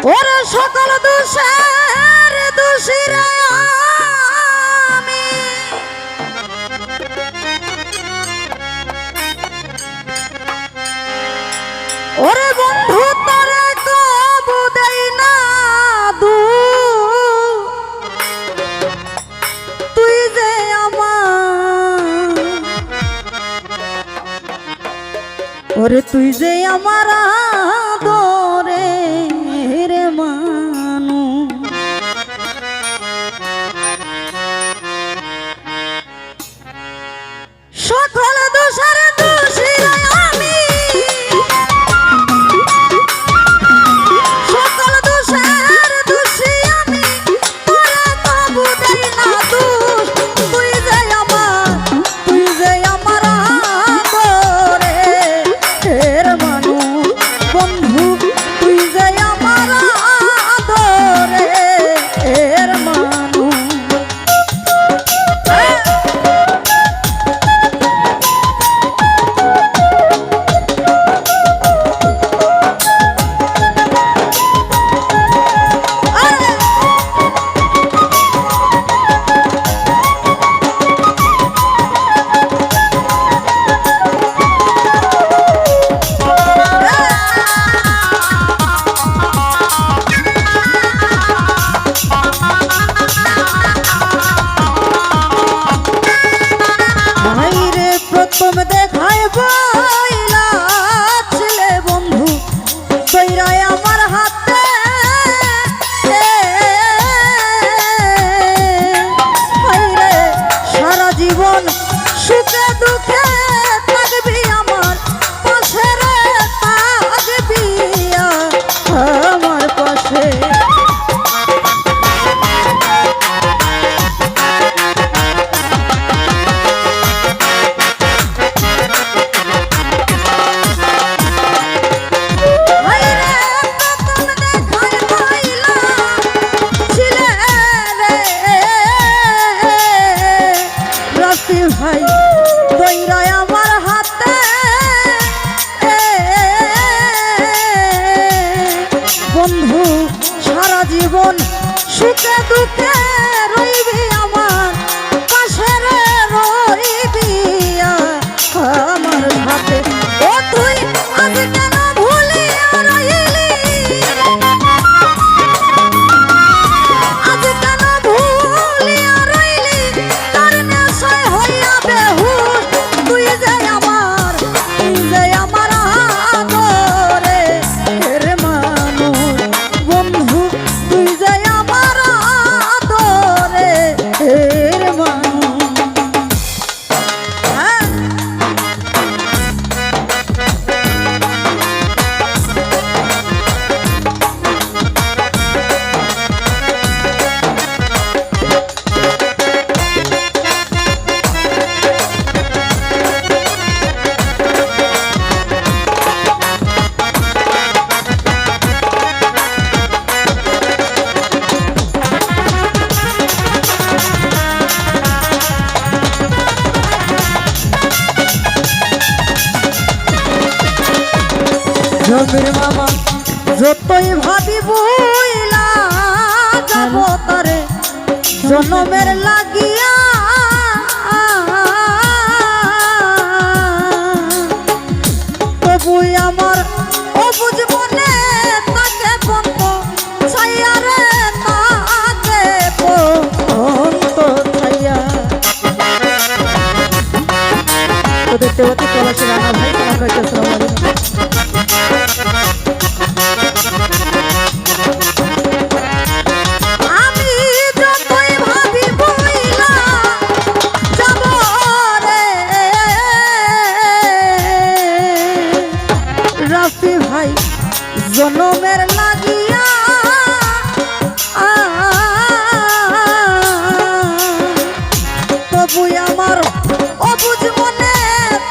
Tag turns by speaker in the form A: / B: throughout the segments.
A: ওরে সকল দোষের দোষী রে আমি, ওরে বন্ধু তোরে কবু দেই না তুই যে আমার, ওরে তুই যে আমার আদরের মানু, সকল দোষের দোষী আমি, সকল দোষের দোষী আমি, তোরে তবু দেই না দোষ, তুই যে আমার, তুই যে আমার আদরের মানু, বন্ধু তুই যে আমার আদরের মানু। প্রথম দেখায় বইলা ছিলে বন্ধু তৈরায় আমার হাতে, হায়রে সারা জীবন সুখে দুঃখে থাকবি আমার পাশে রে, থাকবি আমার পাশে। ভাই দইরায় আমার হাতে, বন্ধু সারা জীবন সুখে দুঃখে রইবি আমার পাশে রে, রইবি আমার হাতে। ও তুই আজ কেন ভুলিয়া রইলি, আজ কেন ভুলিয়া রইলি, তার নেশায় হইয়া বেহুশ, তুই যে আমার, তুই যে আমার আদরের মানুষ, বন্ধু তুই যে আমার আদরের মানুষ। হ্যাঁ জমির মামা যতই ভাবি বইলা যাব তারে জনমের লাগিয়া, তবুই আমার অবুঝ মনে তাকে বন্ধ ছাইয়া রে, তাকে বন্ধ ছাইয়া। তো দেখতে পাচ্ছি পলাশী রানা ভাই তোমার কাছে আসসালামু আলাইকুম। আমি যতই ভাবি বইলা যাব রে রাফি ভাই জনমের লাগিয়া, তবুই আমার অবুঝ মনে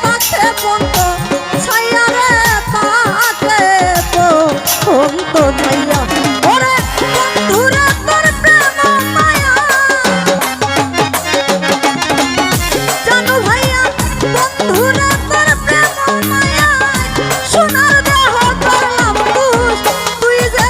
A: তাকে বন্ধ ছাইয়া রে, তাকে বন্ধ ছাইয়া। ওরে বন্ধুরে তোর প্রেম মায়া, জানো ভাইয়া বন্ধুরে তোর প্রেম মায়া, সোনার দেহ করলাম তুই যে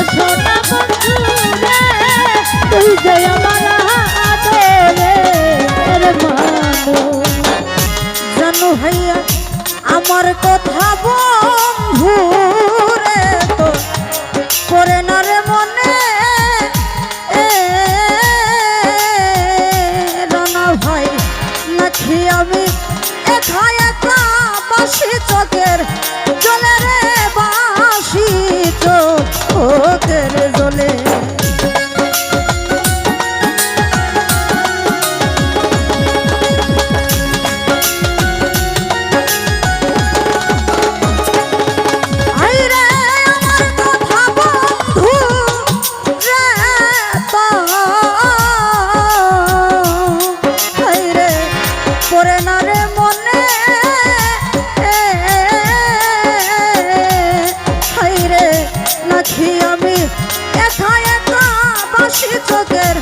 A: সোনা বন্ধু রে তুই যে আমার আদরের মানুষ জানো ভাইয়া আমার কথা বন্ধু রে তো করে না রে মনে রানা ভাই নাকি আমি একা একা বাসি চোখের জলে রে বাসি চোখের জলে আমি একা একা বাসি চোখের